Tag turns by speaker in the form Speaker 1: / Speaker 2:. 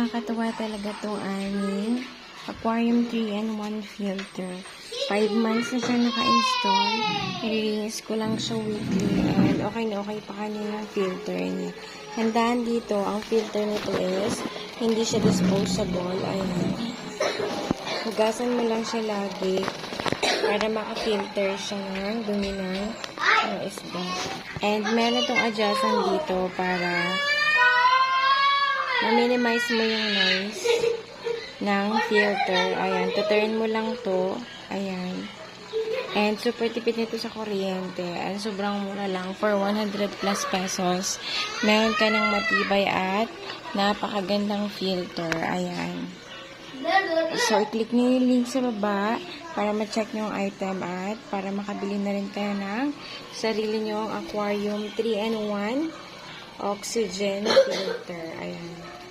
Speaker 1: nakakatawa talaga itong aming Aquarium 3-in-1 filter. 5 months na siya naka-install. I-release ko lang siya weekly. And okay na okay pa kanya yung filter niya. Handaan dito, ang filter nito is hindi siya disposable. Ayan. Hugasan mo lang siya lagi para maka-filter siya ng dumi ng isda. And meron itong adjustment dito para ma-minimize mo yung noise ng filter. Ayan. Tuturn mo lang to. Ayan. And super tipid nito sa kuryente. And sobrang mura lang. For 100 plus pesos, meron ka ng matibay at napakagandang filter. Ayan. So, i-click nyo yung link sa baba para ma-check nyo yung item at para makabili na rin kayo ng sarili nyo ang Aquarium 3-in-1 Oxygen Filter. Ayan.